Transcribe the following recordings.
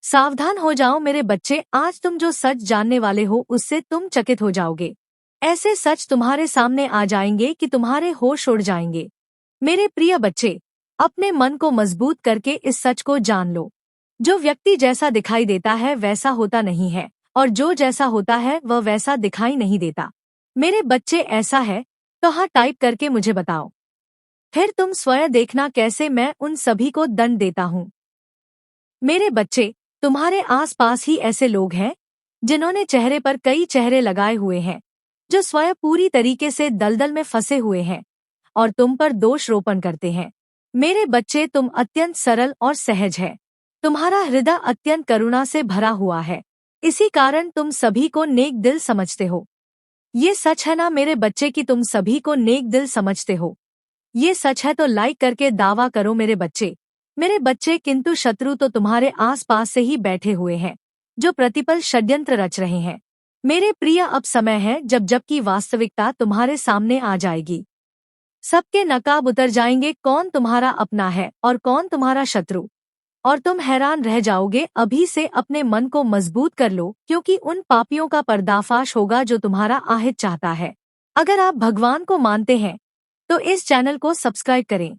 सावधान हो जाओ मेरे बच्चे, आज तुम जो सच जानने वाले हो उससे तुम चकित हो जाओगे। ऐसे सच तुम्हारे सामने आ जाएंगे कि तुम्हारे होश उड़ जाएंगे। मेरे प्रिय बच्चे, अपने मन को मजबूत करके इस सच को जान लो। जो व्यक्ति जैसा दिखाई देता है वैसा होता नहीं है, और जो जैसा होता है वह वैसा दिखाई नहीं देता। मेरे बच्चे, ऐसा है तो हाँ टाइप करके मुझे बताओ। फिर तुम स्वयं देखना कैसे मैं उन सभी को दंड देता हूँ। मेरे बच्चे, तुम्हारे आसपास ही ऐसे लोग हैं जिन्होंने चेहरे पर कई चेहरे लगाए हुए हैं, जो स्वयं पूरी तरीके से दलदल में फंसे हुए हैं और तुम पर दोष रोपण करते हैं। मेरे बच्चे, तुम अत्यंत सरल और सहज है। तुम्हारा हृदय अत्यंत करुणा से भरा हुआ है, इसी कारण तुम सभी को नेक दिल समझते हो। ये सच है ना मेरे बच्चे कि तुम सभी को नेक दिल समझते हो? ये सच है तो लाइक करके दावा करो मेरे बच्चे। मेरे बच्चे, किंतु शत्रु तो तुम्हारे आसपास से ही बैठे हुए हैं, जो प्रतिपल षड्यंत्र रच रहे हैं। मेरे प्रिय, अब समय है जबकि वास्तविकता तुम्हारे सामने आ जाएगी। सबके नकाब उतर जाएंगे, कौन तुम्हारा अपना है और कौन तुम्हारा शत्रु। और तुम हैरान रह जाओगे। अभी से अपने मन को मजबूत कर लो, क्योंकि उन पापियों का पर्दाफाश होगा जो तुम्हारा आहित चाहता है। अगर आप भगवान को मानते हैं तो इस चैनल को सब्सक्राइब करें।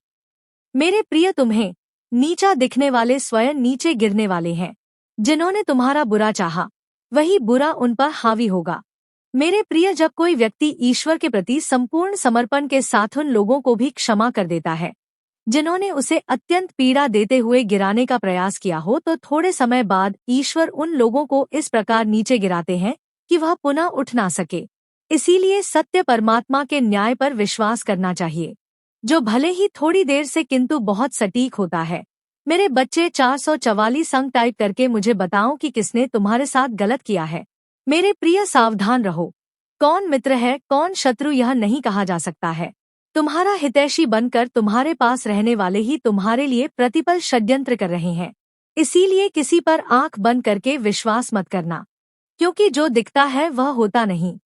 मेरे प्रिय, तुम्हें नीचा दिखने वाले स्वयं नीचे गिरने वाले हैं। जिन्होंने तुम्हारा बुरा चाहा, वही बुरा उन पर हावी होगा। मेरे प्रिय, जब कोई व्यक्ति ईश्वर के प्रति संपूर्ण समर्पण के साथ उन लोगों को भी क्षमा कर देता है जिन्होंने उसे अत्यंत पीड़ा देते हुए गिराने का प्रयास किया हो, तो थोड़े समय बाद ईश्वर उन लोगों को इस प्रकार नीचे गिराते हैं कि वह पुनः उठ ना सके। इसीलिए सत्य परमात्मा के न्याय पर विश्वास करना चाहिए, जो भले ही थोड़ी देर से किंतु बहुत सटीक होता है। मेरे बच्चे, 444 अंक टाइप करके मुझे बताओ कि किसने तुम्हारे साथ गलत किया है। मेरे प्रिय, सावधान रहो। कौन मित्र है कौन शत्रु यह नहीं कहा जा सकता है। तुम्हारा हितैषी बनकर तुम्हारे पास रहने वाले ही तुम्हारे लिए प्रतिपल षड्यंत्र कर रहे हैं। इसीलिए किसी पर आंख बंद करके विश्वास मत करना, क्योंकि जो दिखता है वह होता नहीं।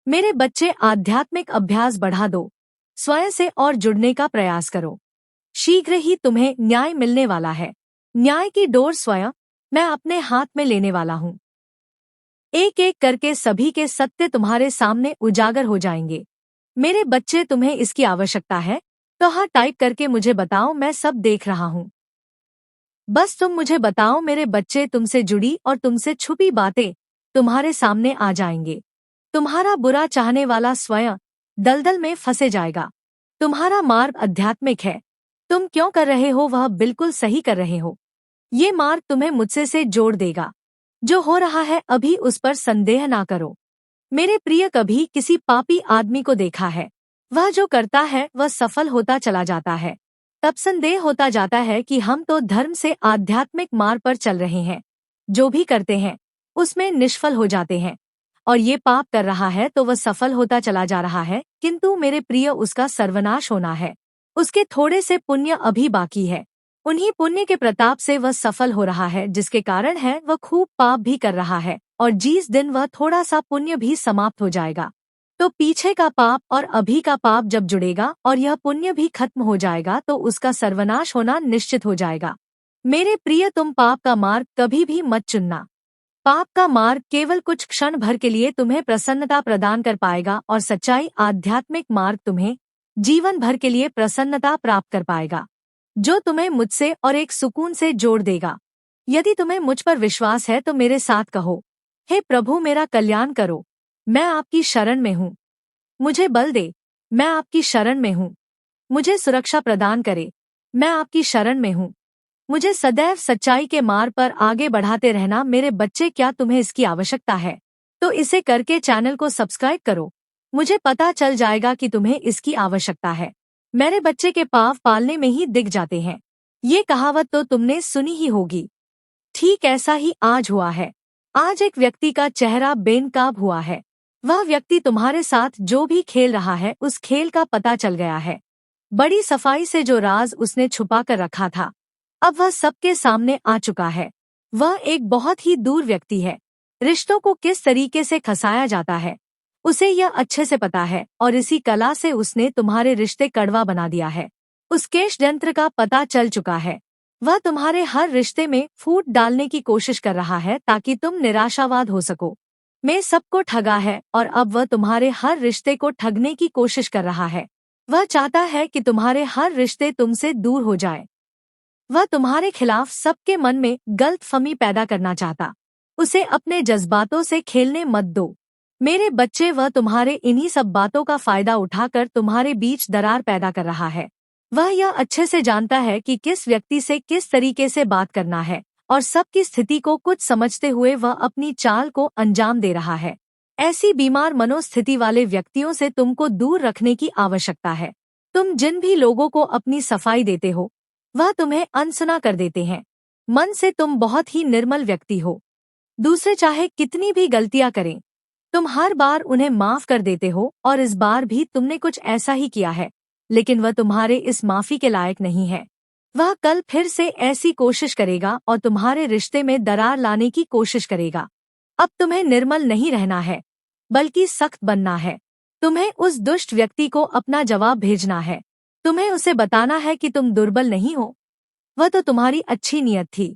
मेरे बच्चे, आध्यात्मिक अभ्यास बढ़ा दो, स्वयं से और जुड़ने का प्रयास करो। शीघ्र ही तुम्हें न्याय मिलने वाला है। न्याय की डोर स्वयं मैं अपने हाथ में लेने वाला हूँ। एक एक करके सभी के सत्य तुम्हारे सामने उजागर हो जाएंगे। मेरे बच्चे, तुम्हें इसकी आवश्यकता है तो हाँ टाइप करके मुझे बताओ, मैं सब देख रहा हूँ। बस तुम मुझे बताओ मेरे बच्चे, तुमसे जुड़ी और तुमसे छुपी बातें तुम्हारे सामने आ जाएंगे। तुम्हारा बुरा चाहने वाला स्वयं दलदल में फंसे जाएगा। तुम्हारा मार्ग आध्यात्मिक है। तुम क्यों कर रहे हो वह बिल्कुल सही कर रहे हो। ये मार्ग तुम्हें मुझसे से जोड़ देगा। जो हो रहा है अभी उस पर संदेह ना करो। मेरे प्रिय, कभी किसी पापी आदमी को देखा है? वह जो करता है वह सफल होता चला जाता है। तब संदेह होता जाता है कि हम तो धर्म से आध्यात्मिक मार्ग पर चल रहे हैं। जो भी करते हैं उसमें निष्फल हो जाते हैं। और ये पाप कर रहा है तो वह सफल होता चला जा रहा है, किंतु मेरे प्रिय, उसका सर्वनाश होना है। उसके थोड़े से पुण्य अभी बाकी है। उन्हीं पुण्य के प्रताप से वह सफल हो रहा है, जिसके कारण है वह खूब पाप भी कर रहा है। और जिस दिन वह थोड़ा सा पुण्य भी समाप्त हो जाएगा, तो पीछे का पाप और अभी का पाप जब जुड़ेगा और यह पुण्य भी खत्म हो जाएगा, तो उसका सर्वनाश होना निश्चित हो जाएगा। मेरे प्रिय, तुम पाप का मार्ग कभी भी मत चुनना। पाप का मार्ग केवल कुछ क्षण भर के लिए तुम्हें प्रसन्नता प्रदान कर पाएगा, और सच्चाई आध्यात्मिक मार्ग तुम्हें जीवन भर के लिए प्रसन्नता प्राप्त कर पाएगा, जो तुम्हें मुझसे और एक सुकून से जोड़ देगा। यदि तुम्हें मुझ पर विश्वास है तो मेरे साथ कहो, हे प्रभु, मेरा कल्याण करो। मैं आपकी शरण में हूँ। मुझे बल दे। मैं आपकी शरण में हूँ। मुझे सुरक्षा प्रदान करे। मैं आपकी शरण में हूँ। मुझे सदैव सच्चाई के मार्ग पर आगे बढ़ाते रहना। मेरे बच्चे, क्या तुम्हें इसकी आवश्यकता है तो इसे करके चैनल को सब्सक्राइब करो। मुझे पता चल जाएगा कि तुम्हें इसकी आवश्यकता है। मेरे बच्चे के पाँव पालने में ही दिख जाते हैं। ये कहावत तो तुमने सुनी ही होगी। ठीक ऐसा ही आज हुआ है। आज एक व्यक्ति का चेहरा बेनकाब हुआ है। वह व्यक्ति तुम्हारे साथ जो भी खेल रहा है उस खेल का पता चल गया है। बड़ी सफाई से जो राज उसने छुपा कर रखा था, अब वह सबके सामने आ चुका है। वह एक बहुत ही दूर व्यक्ति है। रिश्तों को किस तरीके से खसाया जाता है उसे यह अच्छे से पता है, और इसी कला से उसने तुम्हारे रिश्ते कड़वा बना दिया है। उसके षड्यंत्र का पता चल चुका है। वह तुम्हारे हर रिश्ते में फूट डालने की कोशिश कर रहा है ताकि तुम निराशावाद हो सको। मैं सबको ठगा है और अब वह तुम्हारे हर रिश्ते को ठगने की कोशिश कर रहा है। वह चाहता है कि तुम्हारे हर रिश्ते तुमसे दूर हो जाए। वह तुम्हारे खिलाफ सबके मन में गलतफहमी पैदा करना चाहता। उसे अपने जज्बातों से खेलने मत दो। मेरे बच्चे, वह तुम्हारे इन्हीं सब बातों का फायदा उठाकर तुम्हारे बीच दरार पैदा कर रहा है। वह यह अच्छे से जानता है कि किस व्यक्ति से किस तरीके से बात करना है और सबकी स्थिति को कुछ समझते हुए वह अपनी चाल को अंजाम दे रहा है। ऐसी बीमार मनोस्थिति वाले व्यक्तियों से तुमको दूर रखने की आवश्यकता है। तुम जिन भी लोगों को अपनी सफाई देते हो वह तुम्हें अनसुना कर देते हैं। मन से तुम बहुत ही निर्मल व्यक्ति हो। दूसरे चाहे कितनी भी गलतियां करें, तुम हर बार उन्हें माफ कर देते हो और इस बार भी तुमने कुछ ऐसा ही किया है, लेकिन वह तुम्हारे इस माफी के लायक नहीं है। वह कल फिर से ऐसी कोशिश करेगा और तुम्हारे रिश्ते में दरार लाने की कोशिश करेगा। अब तुम्हें निर्मल नहीं रहना है, बल्कि सख्त बनना है। तुम्हें उस दुष्ट व्यक्ति को अपना जवाब भेजना है। तुम्हें उसे बताना है कि तुम दुर्बल नहीं हो। वह तो तुम्हारी अच्छी नीयत थी,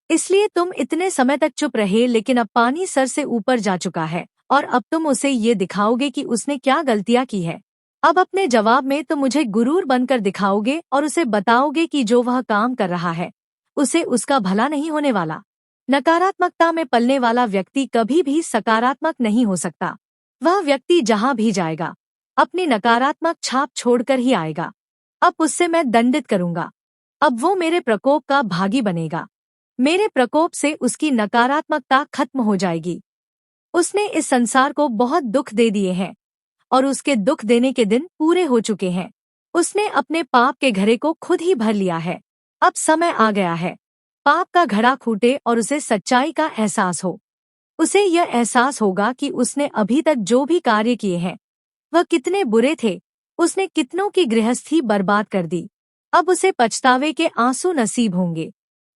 इसलिए तुम इतने समय तक चुप रहे, लेकिन अब पानी सर से ऊपर जा चुका है और अब तुम उसे ये दिखाओगे कि उसने क्या गलतियां की है। अब अपने जवाब में तुम मुझे गुरूर बनकर दिखाओगे और उसे बताओगे कि जो वह काम कर रहा है उसे उसका भला नहीं होने वाला। नकारात्मकता में पलने वाला व्यक्ति कभी भी सकारात्मक नहीं हो सकता। वह व्यक्ति जहां भी जाएगा अपनी नकारात्मक छाप छोड़कर ही आएगा। अब उससे मैं दंडित करूंगा। अब वो मेरे प्रकोप का भागी बनेगा। मेरे प्रकोप से उसकी नकारात्मकता खत्म हो जाएगी। उसने इस संसार को बहुत दुख दे दिए हैं और उसके दुख देने के दिन पूरे हो चुके हैं। उसने अपने पाप के घड़े को खुद ही भर लिया है। अब समय आ गया है पाप का घड़ा फूटे और उसे सच्चाई का एहसास हो। उसे यह एहसास होगा कि उसने अभी तक जो भी कार्य किए हैं वह कितने बुरे थे। उसने कितनों की गृहस्थी बर्बाद कर दी। अब उसे पछतावे के आंसू नसीब होंगे।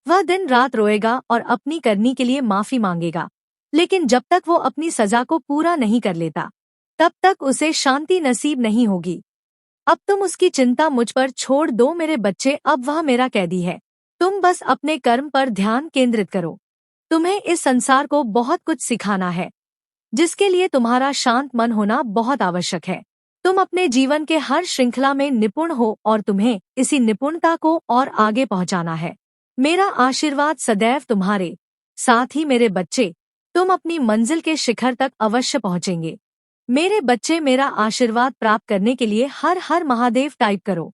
वह दिन रात रोएगा और अपनी करनी के लिए माफी मांगेगा, लेकिन जब तक वो अपनी सजा को पूरा नहीं कर लेता तब तक उसे शांति नसीब नहीं होगी। अब तुम उसकी चिंता मुझ पर छोड़ दो मेरे बच्चे। अब वह मेरा कैदी है। तुम बस अपने कर्म पर ध्यान केंद्रित करो। तुम्हें इस संसार को बहुत कुछ सिखाना है, जिसके लिए तुम्हारा शांत मन होना बहुत आवश्यक है। तुम अपने जीवन के हर श्रृंखला में निपुण हो और तुम्हें इसी निपुणता को और आगे पहुंचाना है। मेरा आशीर्वाद सदैव तुम्हारे साथ ही मेरे बच्चे। तुम अपनी मंजिल के शिखर तक अवश्य पहुंचेंगे। मेरे बच्चे, मेरा आशीर्वाद प्राप्त करने के लिए हर हर महादेव टाइप करो।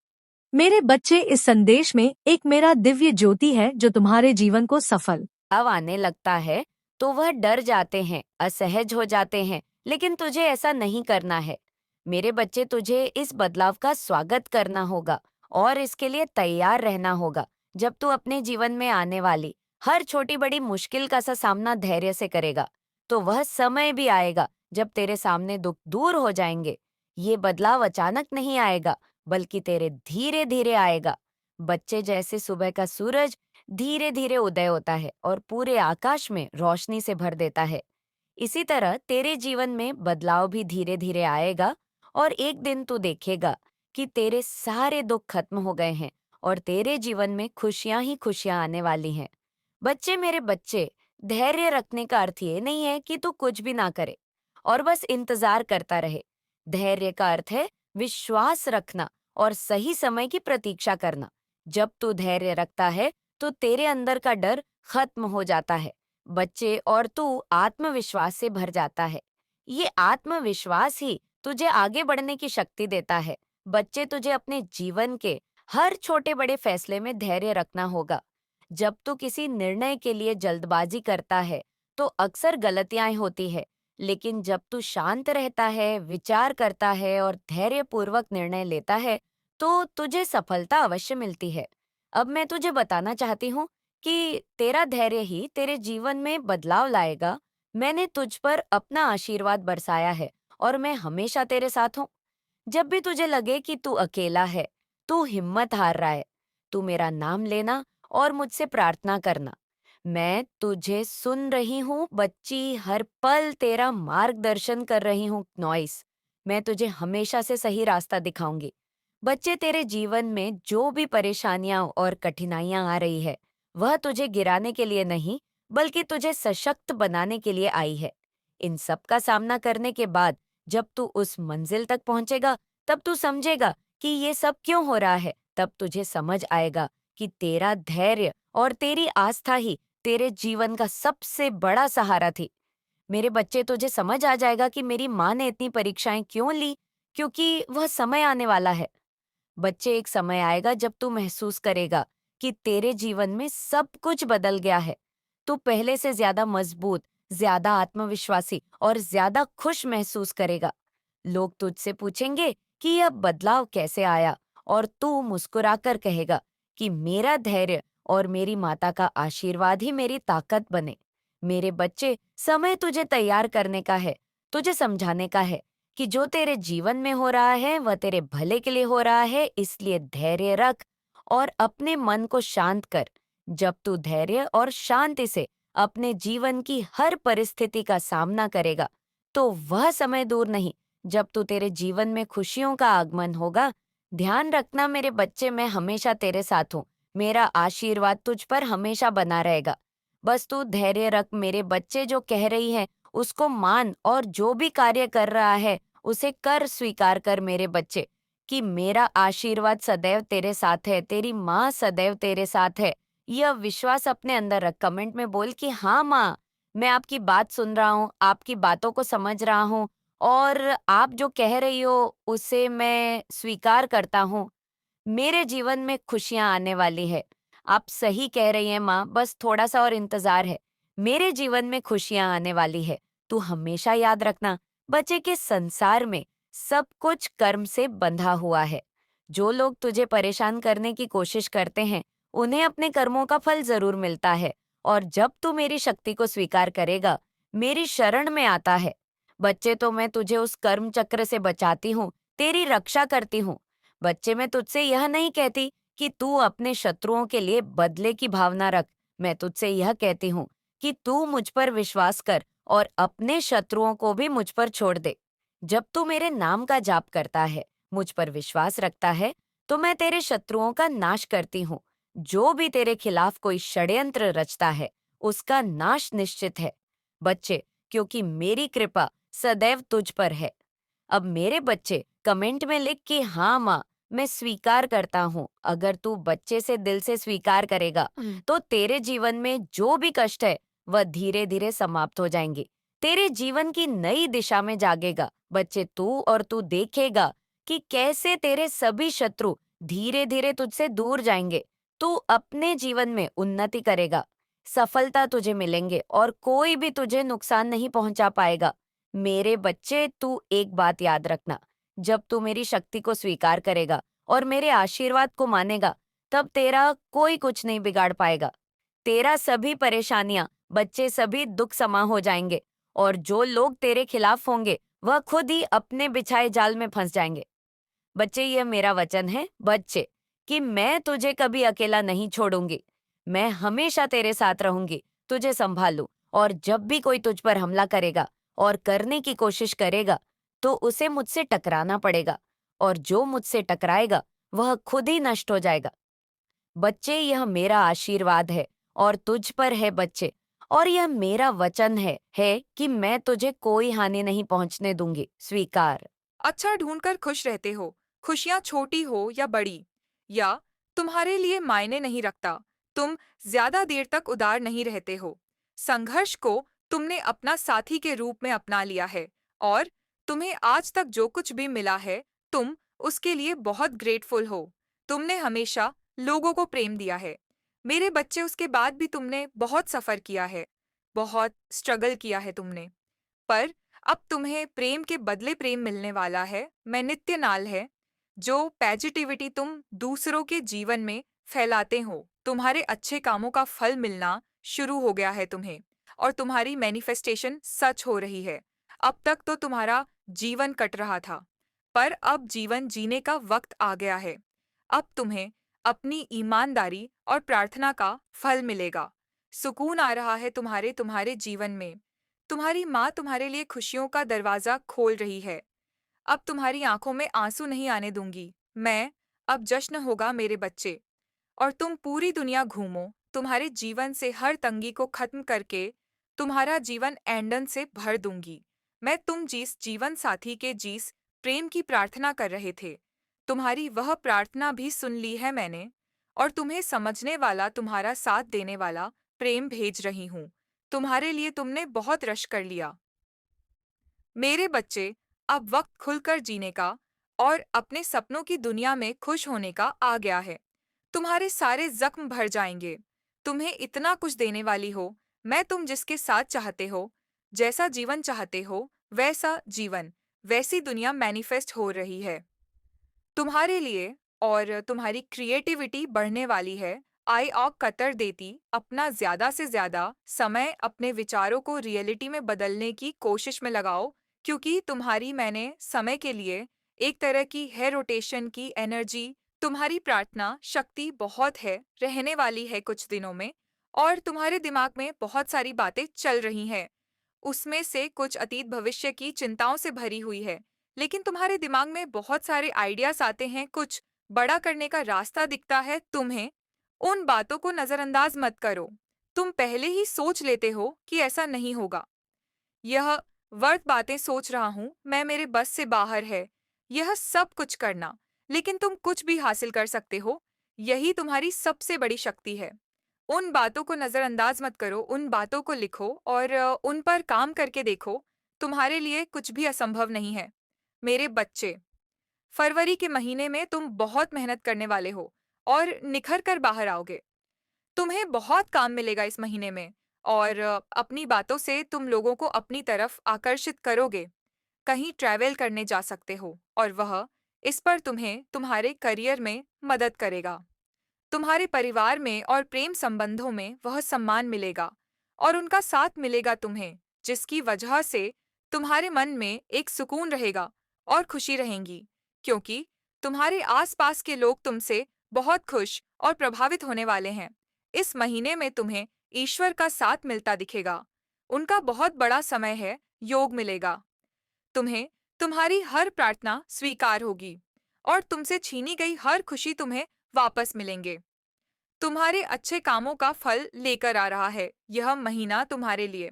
मेरे बच्चे, इस संदेश में एक मेरा दिव्य ज्योति है जो तुम्हारे जीवन को सफल बदलाव आने लगता है तो वह डर जाते हैं, असहज हो जाते हैं, लेकिन तुझे ऐसा नहीं करना है। मेरे बच्चे, तुझे इस बदलाव का स्वागत करना होगा और इसके लिए तैयार रहना होगा। जब तू अपने जीवन में आने वाली हर छोटी बड़ी मुश्किल का सा सामना धैर्य से करेगा, तो वह समय भी आएगा जब तेरे सामने दुख दूर हो जाएंगे। ये बदलाव अचानक नहीं आएगा, बल्कि तेरे धीरे धीरे आएगा। बच्चे, जैसे सुबह का सूरज धीरे धीरे उदय होता है और पूरे आकाश में रोशनी से भर देता है, इसी तरह तेरे जीवन में बदलाव भी धीरे धीरे आएगा और एक दिन तू देखेगा कि तेरे सारे दुख खत्म हो गए हैं और तेरे जीवन में खुशियां ही खुशियां आने वाली हैं। बच्चे, मेरे बच्चे, धैर्य रखने का अर्थ ये नहीं है कि तू कुछ भी ना करे और बस इंतजार करता रहे। धैर्य का अर्थ है विश्वास रखना और सही समय की प्रतीक्षा करना। जब तू धैर्य रखता है तो तेरे अंदर का डर खत्म हो जाता है, बच्चे, और तू आत्मविश्वास से भर जाता है। ये आत्मविश्वास ही तुझे आगे बढ़ने की शक्ति देता है। बच्चे, तुझे अपने जीवन के हर छोटे बड़े फैसले में धैर्य रखना होगा। जब तू किसी निर्णय के लिए जल्दबाजी करता है तो अक्सर गलतियां होती है, लेकिन जब तू शांत रहता है, विचार करता है और धैर्यपूर्वक निर्णय लेता है तो तुझे सफलता अवश्य मिलती है। अब मैं तुझे बताना चाहती हूँ कि तेरा धैर्य ही तेरे जीवन में बदलाव लाएगा। मैंने तुझ पर अपना आशीर्वाद बरसाया है और मैं हमेशा तेरे साथ हूँ। जब भी तुझे लगे कि तू अकेला है, तू हिम्मत हार रहा है, तू मेरा नाम लेना और मुझसे प्रार्थना करना। मैं तुझे सुन रही हूँ बच्ची, हर पल तेरा मार्गदर्शन कर रही हूँ नॉइस। मैं तुझे हमेशा से सही रास्ता दिखाऊंगी। बच्चे, तेरे जीवन में जो भी परेशानियां और कठिनाइयां आ रही है, वह तुझे गिराने के लिए नहीं, बल्कि तुझे सशक्त बनाने के लिए आई है। इन सब का सामना करने के बाद जब तू उस मंजिल तक पहुंचेगा, तब तू समझेगा कि ये सब क्यों हो रहा है। तब तुझे समझ आएगा कि तेरा धैर्य और तेरी आस्था ही तेरे जीवन का सबसे बड़ा सहारा थी। मेरे बच्चे, तुझे समझ आ जाएगा कि मेरी माँ ने इतनी परीक्षाएं क्यों ली, क्योंकि वह समय आने वाला है। बच्चे, एक समय आएगा जब तू महसूस करेगा कि तेरे जीवन में सब कुछ बदल गया है। तू पहले से ज्यादा मजबूत, ज्यादा आत्मविश्वासी और ज्यादा खुश महसूस करेगा। लोग तुझसे पूछेंगे कि यह बदलाव कैसे आया, और तू मुस्कुराकर कहेगा कि मेरा धैर्य और मेरी माता का आशीर्वाद ही मेरी ताकत बने। मेरे बच्चे, समय तुझे तैयार करने का है, तुझे समझाने का है कि जो तेरे जीवन में हो रहा है वह तेरे भले के लिए हो रहा है, इसलिए धैर्य रख और अपने मन को शांत कर। जब तू धैर्य और शांति से अपने जीवन की हर परिस्थिति का सामना करेगा, तो वह समय दूर नहीं जब तू तेरे जीवन में खुशियों का आगमन होगा। ध्यान रखना मेरे बच्चे, मैं हमेशा तेरे साथ हूँ। मेरा आशीर्वाद तुझ पर हमेशा बना रहेगा। बस तू धैर्य रख मेरे बच्चे, जो कह रही है उसको मान, और जो भी कार्य कर रहा है उसे कर स्वीकार कर मेरे बच्चे, कि मेरा आशीर्वाद सदैव तेरे साथ है, तेरी माँ सदैव तेरे साथ है। यह विश्वास अपने अंदर रख। कमेंट में बोल कि हाँ माँ, मैं आपकी बात सुन रहा हूँ, आपकी बातों को समझ रहा हूँ, और आप जो कह रही हो उसे मैं स्वीकार करता हूँ। मेरे जीवन में खुशियां आने वाली है। आप सही कह रही हैं माँ, बस थोड़ा सा और इंतजार है। मेरे जीवन में खुशियां आने वाली है। तू हमेशा याद रखना, बच्चे के संसार में सब कुछ कर्म से बंधा हुआ है। जो लोग तुझे परेशान करने की कोशिश करते हैं, उन्हें अपने कर्मों का फल जरूर मिलता है। और जब तू मेरी शक्ति को स्वीकार करेगा, मेरी शरण में आता है, बच्चे, तो मैं तुझे उस कर्म चक्र से बचाती हूँ, तेरी रक्षा करती हूँ। बच्चे, मैं तुझसे यह नहीं कहती कि तू अपने शत्रुओं के लिए बदले की भावना रख। मैं तुझसे यह कहती हूँ कि तू मुझ पर विश्वास कर और अपने शत्रुओं को भी मुझ पर छोड़ दे। जब तू मेरे नाम का जाप करता है, मुझ पर विश्वास रखता है, तो मैं तेरे शत्रुओं का नाश करती हूँ। जो भी तेरे खिलाफ कोई षड्यंत्र रचता है, उसका नाश निश्चित है। बच्चे, क्योंकि मेरी कृपा सदैव तुझ पर है। अब मेरे बच्चे, कमेंट में लिख कि हाँ माँ, मैं स्वीकार करता हूँ। अगर तू बच्चे से दिल से स्वीकार करेगा, तो तेरे जीवन में जो भी कष्ट है वह धीरे धीरे समाप्त हो जाएंगे। तेरे जीवन की नई दिशा में जागेगा बच्चे तू, और तू देखेगा कि कैसे तेरे सभी शत्रु धीरे धीरे तुझसे दूर जाएंगे। तू अपने जीवन में उन्नति करेगा, सफलता तुझे मिलेंगे, और कोई भी तुझे नुकसान नहीं पहुंचा पाएगा। मेरे बच्चे, तू एक बात याद रखना, जब तू मेरी शक्ति को स्वीकार करेगा और मेरे आशीर्वाद को मानेगा, तब तेरा कोई कुछ नहीं बिगाड़ पाएगा। तेरा सभी परेशानियां, बच्चे, सभी दुख समा हो जाएंगे, और जो लोग तेरे खिलाफ होंगे वह खुद ही अपने बिछाए जाल में फंस जाएंगे। बच्चे, यह मेरा वचन है बच्चे, कि मैं तुझे कभी अकेला नहीं छोड़ूंगी। मैं हमेशा तेरे साथ रहूंगी, तुझे संभालूं, और जब भी कोई तुझ पर हमला करेगा और करने की कोशिश करेगा, तो उसे मुझसे टकराना पड़ेगा, और जो मुझसे टकराएगा वह खुद ही नष्ट हो जाएगा। बच्चे, यह मेरा आशीर्वाद है और तुझ पर है बच्चे, और यह मेरा वचन है कि मैं तुझे कोई हानि नहीं पहुंचने दूंगी। स्वीकार। अच्छा ढूंढकर खुश रहते हो, खुशियां छोटी हो या बड़ी, या तुम्हारे लिए मायने नहीं रखता। तुम ज्यादा देर तक उदार नहीं रहते हो। संघर्ष को तुमने अपना साथी के रूप में अपना लिया है, और तुम्हें आज तक जो कुछ भी मिला है, तुम उसके लिए बहुत ग्रेटफुल हो। तुमने हमेशा लोगों को प्रेम दिया है मेरे बच्चे, उसके बाद भी तुमने बहुत सफर किया है, बहुत स्ट्रगल किया है तुमने। पर अब तुम्हें प्रेम के बदले प्रेम मिलने वाला है। मैं नित्य नाल है, जो पॉजिटिविटी तुम दूसरों के जीवन में फैलाते हो। तुम्हारे अच्छे कामों का फल मिलना शुरू हो गया है तुम्हें, और तुम्हारी मैनिफेस्टेशन सच हो रही है। अब तक तो तुम्हारा जीवन कट रहा था, पर अब जीवन जीने का वक्त आ गया है। अब तुम्हें अपनी ईमानदारी और प्रार्थना का फल मिलेगा। सुकून आ रहा है तुम्हारे तुम्हारे जीवन में। तुम्हारी माँ तुम्हारे लिए खुशियों का दरवाजा खोल रही है। अब तुम्हारी आंखों में आंसू नहीं आने दूंगी। अब जश्न होगा मेरे बच्चे, और तुम पूरी दुनिया घूमो, तुम्हारे जीवन से हर तंगी को खत्म करके तुम्हारा जीवन आनंद से भर दूंगी। मैं तुम जिस जीवन साथी के जिस प्रेम की प्रार्थना कर रहे थे, तुम्हारी वह प्रार्थना भी सुन ली है मैंने, और तुम्हें समझने वाला, तुम्हारा साथ देने वाला प्रेम भेज रही हूँ। तुम्हारे लिए तुमने बहुत रश कर लिया मेरे बच्चे। अब वक्त खुलकर जीने का और अपने सपनों की दुनिया में खुश होने का आ गया है। तुम्हारे सारे जख्म भर जाएंगे। तुम्हें इतना कुछ देने वाली हो मैं। तुम जिसके साथ चाहते हो, जैसा जीवन चाहते हो, वैसा जीवन, वैसी दुनिया मैनिफेस्ट हो रही है तुम्हारे लिए। और तुम्हारी क्रिएटिविटी बढ़ने वाली है। आई और कतर देती अपना ज्यादा से ज्यादा समय अपने विचारों को रियलिटी में बदलने की कोशिश में लगाओ, क्योंकि तुम्हारी मैंने समय के लिए एक तरह की है रोटेशन की एनर्जी। तुम्हारी प्रार्थना शक्ति बहुत है, रहने वाली है कुछ दिनों में, और तुम्हारे दिमाग में बहुत सारी बातें चल रही हैं। उसमें से कुछ अतीत भविष्य की चिंताओं से भरी हुई है, लेकिन तुम्हारे दिमाग में बहुत सारे आइडियाज आते हैं, कुछ बड़ा करने का रास्ता दिखता है तुम्हें। उन बातों को नजरअंदाज मत करो। तुम पहले ही सोच लेते हो कि ऐसा नहीं होगा। यह वर्त बातें सोच रहा हूं मैं, मेरे बस से बाहर है यह सब कुछ करना, लेकिन तुम कुछ भी हासिल कर सकते हो। यही तुम्हारी सबसे बड़ी शक्ति है। उन बातों को नजरअंदाज मत करो, उन बातों को लिखो और उन पर काम करके देखो। तुम्हारे लिए कुछ भी असंभव नहीं है मेरे बच्चे। फरवरी के महीने में तुम बहुत मेहनत करने वाले हो और निखर कर बाहर आओगे। तुम्हें बहुत काम मिलेगा इस महीने में, और अपनी बातों से तुम लोगों को अपनी तरफ आकर्षित करोगे। कहीं ट्रैवल करने जा सकते हो, और वह इस पर तुम्हें तुम्हारे करियर में मदद करेगा। तुम्हारे परिवार में और प्रेम संबंधों में वह सम्मान मिलेगा और उनका साथ मिलेगा तुम्हें, जिसकी वजह से तुम्हारे मन में एक सुकून रहेगा और खुशी रहेंगी, क्योंकि तुम्हारे आसपास के लोग तुमसे बहुत खुश और प्रभावित होने वाले हैं। इस महीने में तुम्हें ईश्वर का साथ मिलता दिखेगा। उनका बहुत बड़ा समय है, योग मिलेगा तुम्हें। तुम्हारी हर प्रार्थना स्वीकार होगी और तुमसे छीनी गई हर खुशी तुम्हें वापस मिलेंगे। तुम्हारे अच्छे कामों का फल लेकर आ रहा है यह महीना तुम्हारे लिए।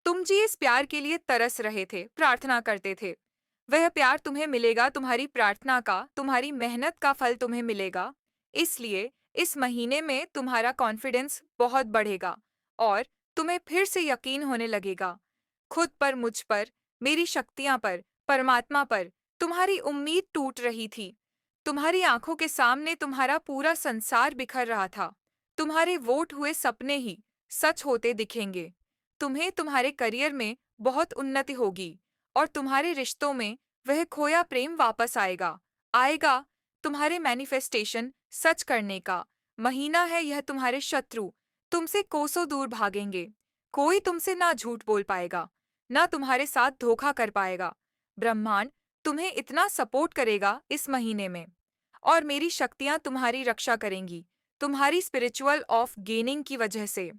तुम जिस प्यार के लिए तरस रहे थे, प्रार्थना करते थे, वह प्यार तुम्हें मिलेगा। तुम्हारी प्रार्थना का, तुम्हारी मेहनत का फल तुम्हें मिलेगा। इसलिए इस महीने में तुम्हारा कॉन्फिडेंस बहुत बढ़ेगा और तुम्हें फिर से यकीन होने लगेगा खुद पर, मुझ पर, मेरी शक्तियां पर, परमात्मा पर। तुम्हारी उम्मीद टूट रही थी। तुम्हारी आंखों के सामने तुम्हारा पूरा संसार बिखर रहा था। तुम्हारे वोट हुए सपने ही सच होते दिखेंगे। तुम्हें तुम्हारे करियर में बहुत उन्नति होगी और तुम्हारे रिश्तों में वह खोया प्रेम वापस आएगा आएगा। तुम्हारे मैनिफेस्टेशन सच करने का महीना है यह। तुम्हारे शत्रु तुमसे कोसों दूर भागेंगे। कोई तुमसे ना झूठ बोल पाएगा, ना तुम्हारे साथ धोखा कर पाएगा। ब्रह्मांड तुम्हें इतना सपोर्ट करेगा इस महीने में, और मेरी शक्तियां तुम्हारी रक्षा करेंगी तुम्हारी स्पिरिचुअल ऑफ गेनिंग की वजह से।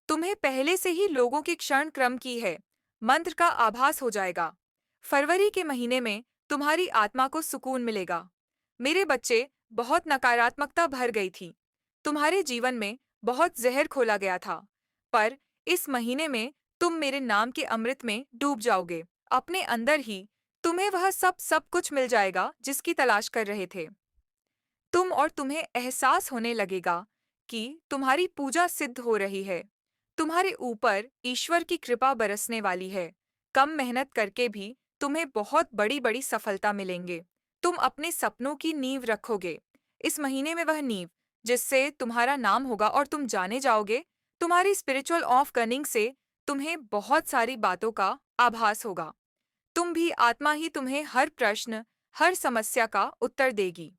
तुम्हें पहले से ही लोगों के क्षण क्रम की है मंत्र का आभास हो जाएगा। फरवरी के महीने में तुम्हारी आत्मा को सुकून मिलेगा मेरे बच्चे। बहुत नकारात्मकता भर गई थी, तुम्हारे जीवन में बहुत जहर खोला गया था, पर इस महीने में तुम मेरे नाम के अमृत में डूब जाओगे। अपने अंदर ही तुम्हें वह सब कुछ मिल जाएगा जिसकी तलाश कर रहे थे तुम, और तुम्हें एहसास होने लगेगा कि तुम्हारी पूजा सिद्ध हो रही है। तुम्हारे ऊपर ईश्वर की कृपा बरसने वाली है। कम मेहनत करके भी तुम्हें बहुत बड़ी बड़ी सफलता मिलेंगे। तुम अपने सपनों की नींव रखोगे इस महीने में, वह नींव जिससे तुम्हारा नाम होगा और तुम जाने जाओगे। तुम्हारी स्पिरिचुअल ऑफ कनिंग से तुम्हें बहुत सारी बातों का आभास होगा। तुम भी आत्मा ही तुम्हें हर प्रश्न, हर समस्या का उत्तर देगी।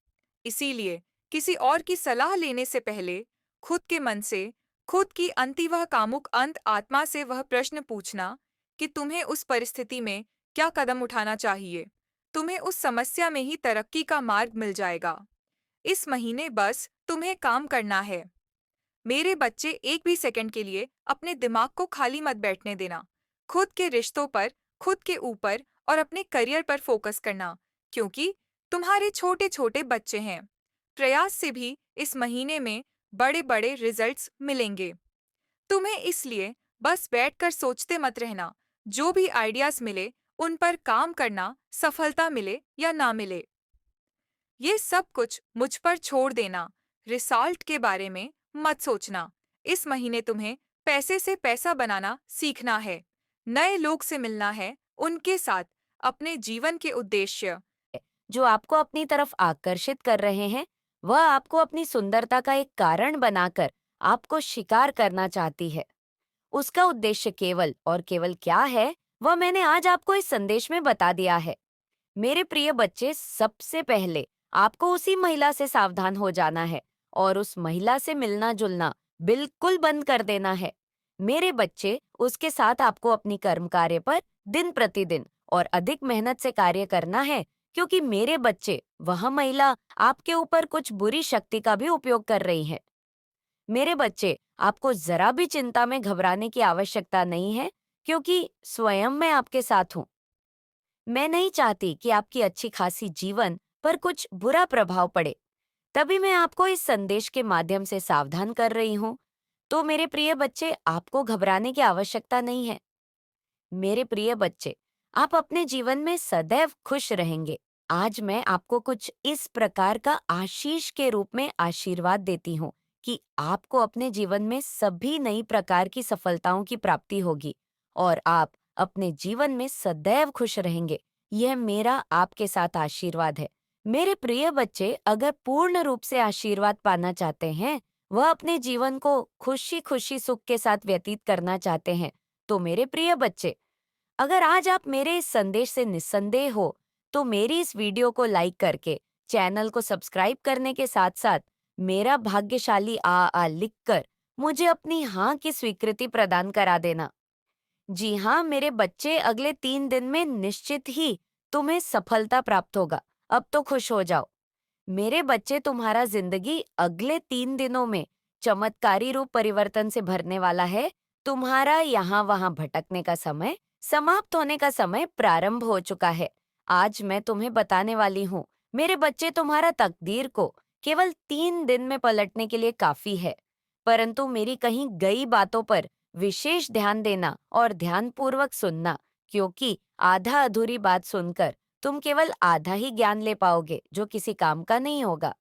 इसीलिए किसी और की सलाह लेने से पहले खुद के मन से, खुद की अंतिवह कामुक अंत आत्मा से वह प्रश्न पूछना कि तुम्हें उस परिस्थिति में क्या कदम उठाना चाहिए। तुम्हें उस समस्या में ही तरक्की का मार्ग मिल जाएगा। इस महीने बस तुम्हें काम करना है मेरे बच्चे। एक भी सेकंड के लिए अपने दिमाग को खाली मत बैठने देना। खुद के रिश्तों पर, खुद के ऊपर और अपने करियर पर फोकस करना, क्योंकि तुम्हारे छोटे छोटे बच्चे हैं। प्रयास से भी इस महीने में बड़े बड़े रिजल्ट्स मिलेंगे। तुम्हें इसलिए बस बैठकर सोचते मत रहना। जो भी आइडियाज मिले उन पर काम करना, सफलता मिले या ना मिले। ये सब कुछ मुझ पर छोड़ देना। रिजल्ट के बारे में मत सोचना। इस महीने तुम्हें पैसे से पैसा बनाना सीखना है, नए लोग से मिलना है, उनके साथ अपने जीवन के उद्देश्य। जो आपको अपनी तरफ आकर्षित कर रहे हैं, वह आपको अपनी सुंदरता का एक कारण बनाकर आपको शिकार करना चाहती है। उसका उद्देश्य केवल और केवल क्या है, वह मैंने आज आपको इस संदेश में बता दिया है। मेरे प्रिय बच्चे, सबसे पहले आपको उसी महिला से सावधान हो जाना है और उस महिला से मिलना जुलना बिल्कुल बंद कर देना है। मेरे बच्चे, उसके साथ आपको अपनी कर्म कार्य पर दिन प्रतिदिन और अधिक मेहनत से कार्य करना है, क्योंकि मेरे बच्चे, वह महिला आपके ऊपर कुछ बुरी शक्ति का भी उपयोग कर रही है। मेरे बच्चे, आपको जरा भी चिंता में घबराने की आवश्यकता नहीं है, क्योंकि स्वयं मैं आपके साथ हूँ। मैं नहीं चाहती कि आपकी अच्छी खासी जीवन पर कुछ बुरा प्रभाव पड़े, तभी मैं आपको इस संदेश के माध्यम से सावधान कर रही हूँ। तो मेरे प्रिय बच्चे, आपको घबराने की आवश्यकता नहीं है। मेरे प्रिय बच्चे, आप अपने जीवन में सदैव खुश रहेंगे। आज मैं आपको कुछ इस प्रकार का आशीष के रूप में आशीर्वाद देती हूँ कि आपको अपने जीवन में सभी नई प्रकार की सफलताओं की प्राप्ति होगी और आप अपने जीवन में सदैव खुश रहेंगे। यह मेरा आपके साथ आशीर्वाद है। मेरे प्रिय बच्चे, अगर पूर्ण रूप से आशीर्वाद पाना चाहते हैं, वह अपने जीवन को खुशी खुशी सुख के साथ व्यतीत करना चाहते हैं, तो मेरे प्रिय बच्चे, अगर आज आप मेरे इस संदेश से निस्संदेह हो, तो मेरी इस वीडियो को लाइक करके चैनल को सब्सक्राइब करने के साथ साथ मेरा भाग्यशाली आ लिखकर मुझे अपनी हाँ की स्वीकृति प्रदान करा देना। जी हाँ मेरे बच्चे, अगले 3 दिन में निश्चित ही तुम्हें सफलता प्राप्त होगा। अब तो खुश हो जाओ। मेरे बच्चे, तुम्हारा जिंदगी अगले 3 दिनों में चमत्कारी रूप परिवर्तन से भरने वाला है। तुम्हारा यहाँ वहाँ भटकने का समय समाप्त होने का समय प्रारंभ हो चुका है। आज मैं तुम्हें बताने वाली हूँ, मेरे बच्चे, तुम्हारा तकदीर को केवल 3 दिन में पलटने के लिए काफी है। परंतु मेरी कही गई बातों पर विशेष ध्यान देना और ध्यानपूर्वक सुनना, क्योंकि आधा अधूरी बात सुनकर तुम केवल आधा ही ज्ञान ले पाओगे, जो किसी काम का नहीं होगा।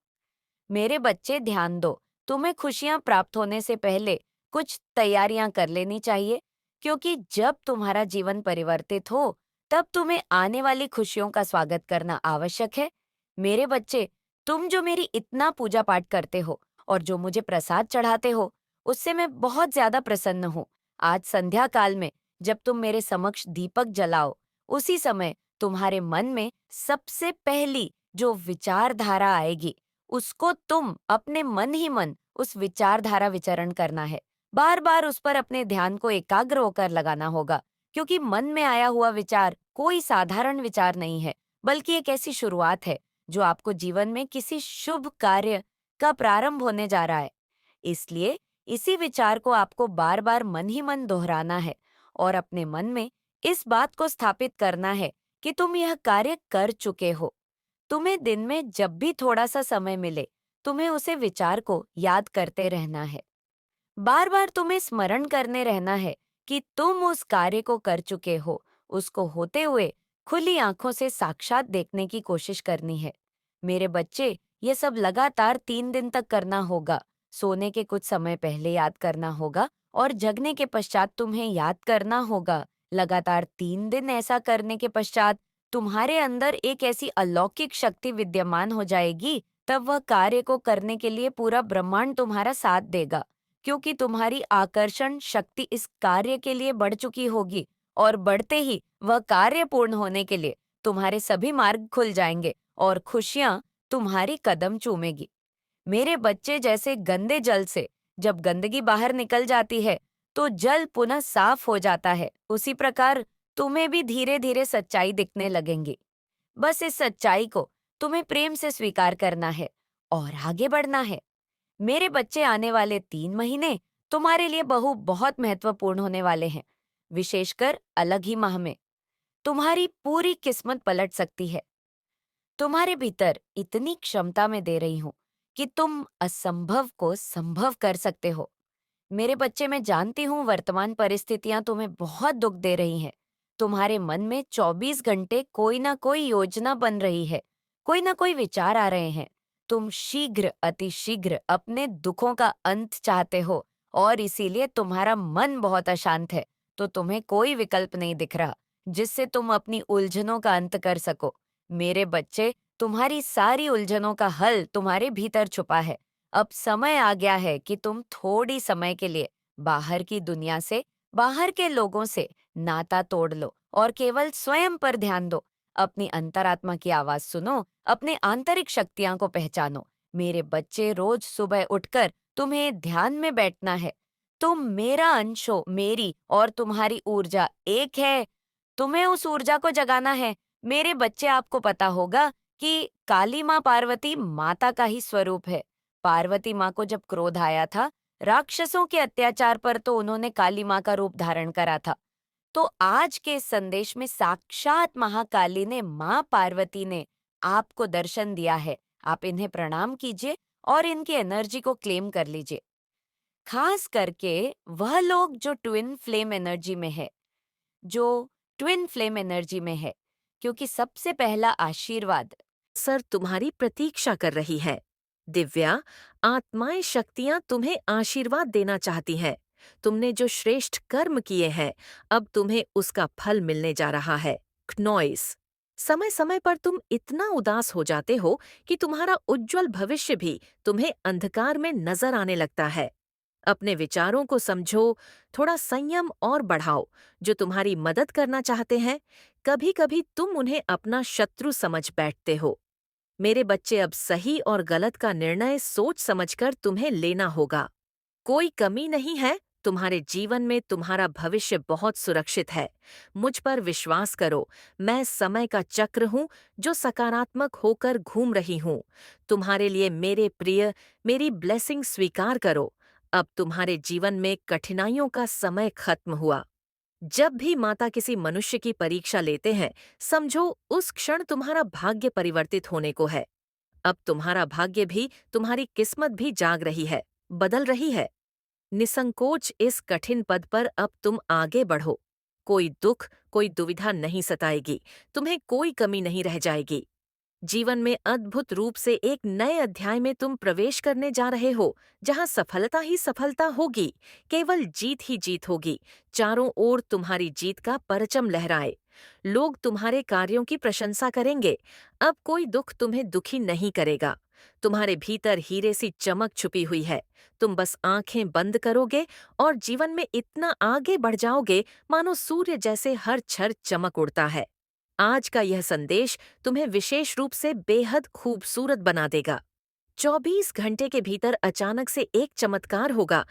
मेरे बच्चे, ध्यान दो। तुम्हें खुशियां प्राप्त होने से पहले कुछ तैयारियां कर लेनी चाहिए, क्योंकि जब तुम्हारा जीवन परिवर्तित हो, तब तुम्हें आने वाली खुशियों का स्वागत करना आवश्यक है। मेरे बच्चे, तुम जो मेरी इतना पूजा पाठ करते हो और जो मुझे प्रसाद चढ़ाते हो, उससे मैं बहुत ज्यादा प्रसन्न हूँ। आज संध्या काल में जब तुम मेरे समक्ष दीपक जलाओ, उसी समय तुम्हारे मन में सबसे पहली जो विचारधारा आएगी, उसको तुम अपने मन ही मन उस विचारधारा विचरण करना है। बार बार उस पर अपने ध्यान को एकाग्र होकर लगाना होगा, क्योंकि मन में आया हुआ विचार कोई साधारण विचार नहीं है, बल्कि एक ऐसी शुरुआत है जो आपको जीवन में किसी शुभ कार्य का प्रारंभ होने जा रहा है। इसलिए इसी विचार को आपको बार बार मन ही मन दोहराना है और अपने मन में इस बात को स्थापित करना है कि तुम यह कार्य कर चुके हो। तुम्हें दिन में जब भी थोड़ा सा समय मिले, तुम्हें उसे विचार को याद करते रहना है। बार बार तुम्हें स्मरण करने रहना है कि तुम उस कार्य को कर चुके हो। उसको होते हुए खुली आंखों से साक्षात देखने की कोशिश करनी है। मेरे बच्चे, ये सब लगातार 3 दिन तक करना होगा। सोने के कुछ समय पहले याद करना होगा और जगने के पश्चात तुम्हें याद करना होगा। लगातार 3 दिन ऐसा करने के पश्चात तुम्हारे अंदर एक ऐसी अलौकिक शक्ति विद्यमान हो जाएगी, तब वह कार्य को करने के लिए पूरा ब्रह्मांड तुम्हारा साथ देगा, क्योंकि तुम्हारी आकर्षण शक्ति इस कार्य के लिए बढ़ चुकी होगी और बढ़ते ही वह कार्य पूर्ण होने के लिए तुम्हारे सभी मार्ग खुल जाएंगे और खुशियां तुम्हारी कदम चूमेगी। मेरे बच्चे, जैसे गंदे जल से जब गंदगी बाहर निकल जाती है तो जल पुनः साफ हो जाता है, उसी प्रकार तुम्हें भी धीरे धीरे सच्चाई दिखने लगेंगी। बस इस सच्चाई को तुम्हें प्रेम से स्वीकार करना है और आगे बढ़ना है। मेरे बच्चे, आने वाले 3 महीने तुम्हारे लिए बहुत महत्वपूर्ण होने वाले हैं। विशेषकर अलग ही माह में तुम्हारी पूरी किस्मत पलट सकती है। तुम्हारे भीतर इतनी क्षमता में दे रही हूँ कि तुम असंभव को संभव कर सकते हो। मेरे बच्चे, मैं जानती हूँ वर्तमान परिस्थितियां तुम्हें बहुत दुख दे रही हैं। तुम्हारे मन में 24 घंटे कोई ना कोई योजना बन रही है, कोई ना कोई विचार आ रहे हैं। तुम शीघ्र, अति शीघ्र अपने दुखों का अंत चाहते हो और इसीलिए तुम्हारा मन बहुत अशांत है। तो तुम्हें कोई विकल्प नहीं दिख रहा जिससे तुम अपनी उलझनों का अंत कर सको। मेरे बच्चे, तुम्हारी सारी उलझनों का हल तुम्हारे भीतर छुपा है। अब समय आ गया है कि तुम थोड़ी समय के लिए बाहर की दुनिया से, बाहर के लोगों से नाता तोड़ लो और केवल स्वयं पर ध्यान दो। अपनी अंतरात्मा की आवाज सुनो, अपने आंतरिक शक्तियां को पहचानो। मेरे बच्चे, रोज सुबह उठकर तुम्हें ध्यान में बैठना है। तुम मेरा अंश हो, मेरी और तुम्हारी ऊर्जा एक है। तुम्हें उस ऊर्जा को जगाना है। मेरे बच्चे, आपको पता होगा कि काली माँ पार्वती माता का ही स्वरूप है। पार्वती माँ को जब क्रोध आया था, राक्षसों के अत्याचार पर, तो उन्होंने काली माँ का रूप धारण करा था। तो आज के इस संदेश में साक्षात महाकाली ने, माँ पार्वती ने आपको दर्शन दिया है। आप इन्हें प्रणाम कीजिए और इनकी एनर्जी को क्लेम कर लीजिए। खास करके वह लोग जो ट्विन फ्लेम एनर्जी में है, क्योंकि सबसे पहला आशीर्वाद सर तुम्हारी प्रतीक्षा कर रही है। दिव्या, आत्माएं शक्तियां तुम्हें आशीर्वाद देना चाहती हैं। तुमने जो श्रेष्ठ कर्म किए हैं, अब तुम्हें उसका फल मिलने जा रहा है। क्नॉइस, समय समय पर तुम इतना उदास हो जाते हो कि तुम्हारा उज्जवल भविष्य भी तुम्हें अंधकार में नजर आने लगता है। अपने विचारों को समझो, थोड़ा संयम और बढ़ाओ। जो तुम्हारी मदद करना चाहते हैं, कभी कभी तुम उन्हें अपना शत्रु समझ बैठते हो। मेरे बच्चे, अब सही और गलत का निर्णय सोच समझकर तुम्हें लेना होगा। कोई कमी नहीं है। तुम्हारे जीवन में तुम्हारा भविष्य बहुत सुरक्षित है। मुझ पर विश्वास करो। मैं समय का चक्र हूँ जो सकारात्मक होकर घूम रही हूँ। तुम्हारे लिए मेरे प्रिय, मेरी ब्लेसिंग स्वीकार करो। अब तुम्हारे जीवन में कठिनाइयों का समय खत्म हुआ। जब भी माता किसी मनुष्य की परीक्षा लेते हैं, समझो उस क्षण तुम्हारा भाग्य परिवर्तित होने को है। अब तुम्हारा भाग्य भी, तुम्हारी किस्मत भी जाग रही है, बदल रही है। निसंकोच इस कठिन पद पर अब तुम आगे बढ़ो। कोई दुख, कोई दुविधा नहीं सताएगी। तुम्हें कोई कमी नहीं रह जाएगी। जीवन में अद्भुत रूप से एक नए अध्याय में तुम प्रवेश करने जा रहे हो, जहां सफलता ही सफलता होगी, केवल जीत ही जीत होगी। चारों ओर तुम्हारी जीत का परचम लहराए। लोग तुम्हारे कार्यों की प्रशंसा करेंगे। अब कोई दुख तुम्हें दुखी नहीं करेगा। तुम्हारे भीतर हीरे सी चमक छुपी हुई है। तुम बस आंखें बंद करोगे और जीवन में इतना आगे बढ़ जाओगे मानो सूर्य जैसे हर क्षण चमक उड़ता है। आज का यह संदेश तुम्हें विशेष रूप से बेहद खूबसूरत बना देगा। 24 घंटे के भीतर अचानक से एक चमत्कार होगा